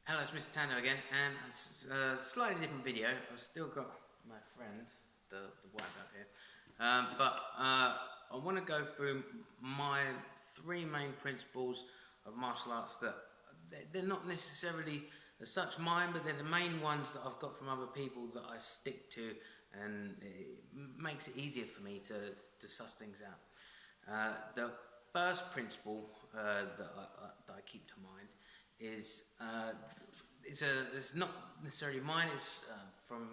Hello, it's Mr. Tando again, and it's a slightly different video. I've still got my friend, the white belt here, but I want to go through my three main principles of martial arts that they're not necessarily as such mine, but they're the main ones that I've got from other people that I stick to, and it makes it easier for me to suss things out. The first principle that I keep to mind is it's not necessarily mine. It's from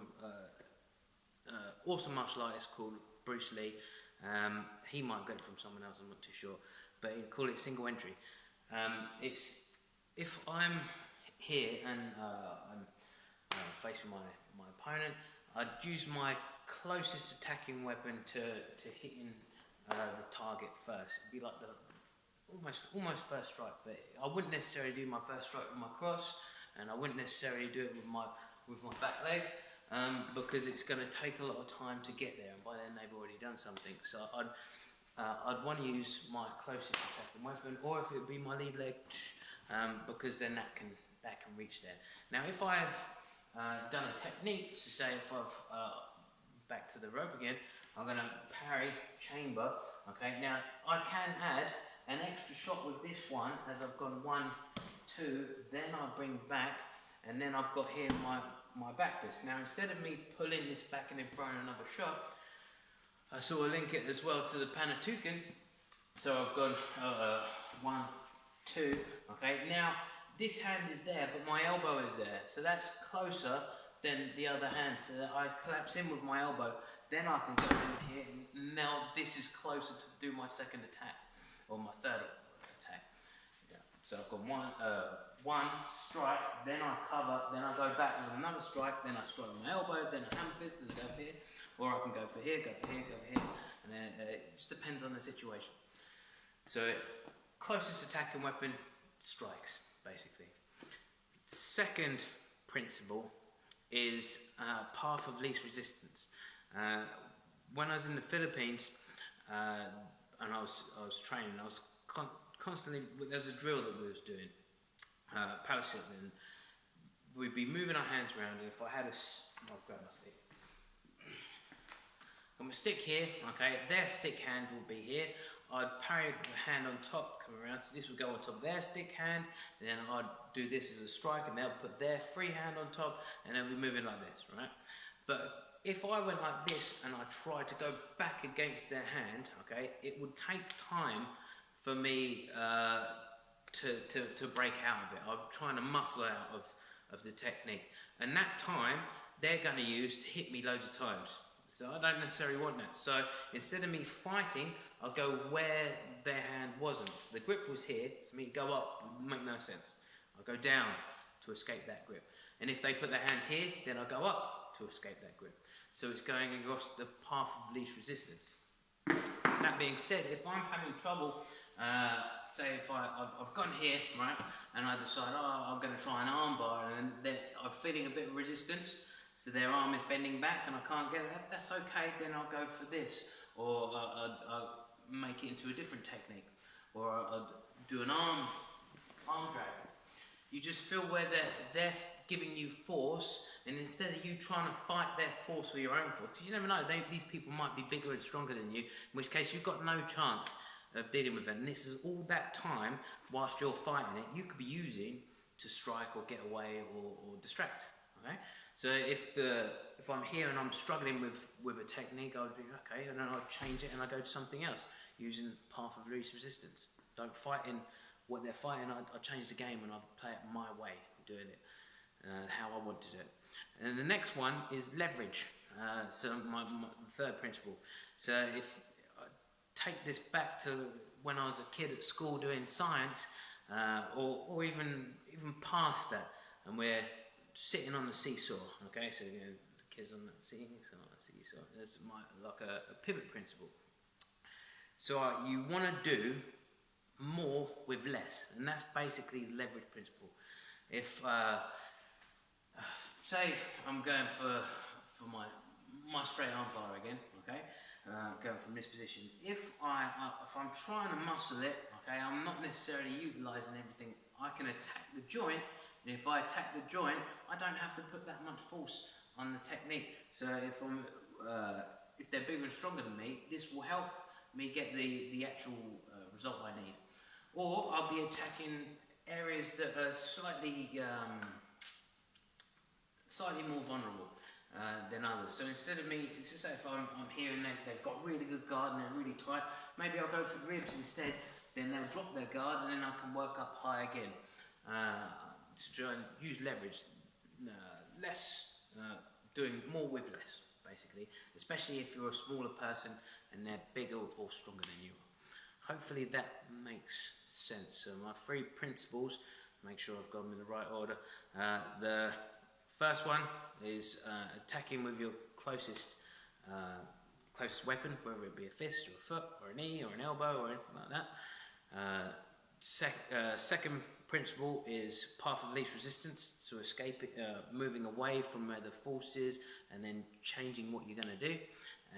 awesome martial artist called Bruce Lee. He might get it from someone else, I'm not too sure, but he'd call it single entry. It's if I'm here and I'm facing my opponent, I'd use my closest attacking weapon to hitting the target first. It'd be like the almost first strike, but I wouldn't necessarily do my first strike with my cross, and I wouldn't necessarily do it with my back leg, because it's going to take a lot of time to get there, and by then they've already done something. So I'd want to use my closest attacking weapon, or if it would be my lead leg, because then that can reach there. Now, if I've done a technique, so say if I've back to the rope again, I'm going to parry chamber. Okay, now I can add an extra shot with this one, as I've gone 1, 2, then I bring back, and then I've got here my back fist. Now, instead of me pulling this back and then throwing another shot, I sort of link it as well to the Panatukan. So I've gone 1, 2, okay. Now, this hand is there, but my elbow is there, so that's closer than the other hand, so that I collapse in with my elbow, then I can go in here, and now this is closer to do my second attack, or my third attack. Yeah. So I've got one strike, then I cover, then I go back with another strike, then I strike with my elbow, then I hammer fist, then I go for here, or I can go for here, go for here, go for here, and then it just depends on the situation. So closest attacking weapon strikes, basically. Second principle is path of least resistance. When I was in the Philippines, and I was training, I was constantly, there's a drill that we was doing, power sitting, and we'd be moving our hands around, and if I had I'll grab my stick. Got my stick here, okay, their stick hand will be here. I'd parry the hand on top, come around, so this would go on top of their stick hand, and then I'd do this as a strike, and they'll put their free hand on top, and then we're moving like this, right? But if I went like this and I tried to go back against their hand, okay, it would take time for me to break out of it. I'm trying to muscle out of the technique, and that time they're going to use to hit me loads of times. So I don't necessarily want that. So instead of me fighting, I'll go where their hand wasn't. So the grip was here, so me to go up would make no sense. I'll go down to escape that grip. And if they put their hand here, then I'll go up to escape that grip. So it's going across the path of least resistance. That being said, if I'm having trouble, say if I've gone here, right, and I decide, I'm going to try an arm bar, and then I'm feeling a bit of resistance, so their arm is bending back and I can't get that, that's okay, then I'll go for this, or I'll make it into a different technique, or I'll do an arm drag. You just feel where they're giving you force, and instead of you trying to fight their force with your own force, because you never know, these people might be bigger and stronger than you, in which case you've got no chance of dealing with them. And this is all that time, whilst you're fighting it, you could be using to strike or get away or distract, okay? So if I'm here and I'm struggling with a technique, I'll be okay, and then I'll change it and I go to something else, using path of least resistance. Don't fight in what they're fighting, I'll change the game and I'll play it my way, doing it how I want to do it. And the next one is leverage. So my third principle. So if I take this back to when I was a kid at school doing science, or even past that, and we're sitting on the seesaw, okay, so you know, the kids on that seesaw, there's like a pivot principle. So you want to do more with less, and that's basically the leverage principle. If say I'm going for my straight arm bar again, okay, going from this position. If I'm trying to muscle it, okay, I'm not necessarily utilising everything. I can attack the joint And if I attack the joint, I don't have to put that much force on the technique. So if they're bigger and stronger than me, this will help me get the actual result I need. Or I'll be attacking areas that are slightly more vulnerable than others. So instead of me, if I'm here and they've got really good guard and they're really tight, maybe I'll go for the ribs instead. Then they'll drop their guard and then I can work up high again. To try and use leverage, doing more with less, basically, especially if you're a smaller person and they're bigger or stronger than you are. Hopefully that makes sense. So my 3 principles, make sure I've got them in the right order. The first one is attacking with your closest weapon, whether it be a fist or a foot or a knee or an elbow or anything like that. Second principle is path of least resistance, so moving away from where the force is and then changing what you're going to do.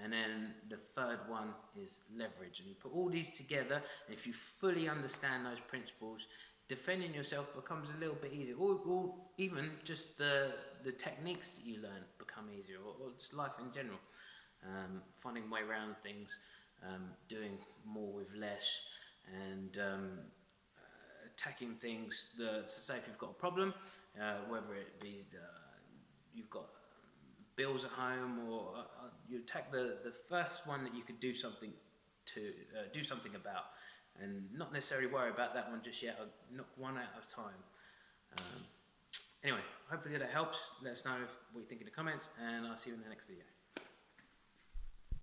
And then the third one is leverage. And you put all these together, and if you fully understand those principles, defending yourself becomes a little bit easier, or even just the techniques that you learn become easier, or just life in general. Finding a way around things, doing more with less, and attacking things. So say if you've got a problem, whether it be you've got bills at home, or you attack the first one that you could do something about, and not necessarily worry about that one just yet. Knock one out of time. Anyway, hopefully that helps. Let us know what you think in the comments, and I'll see you in the next video.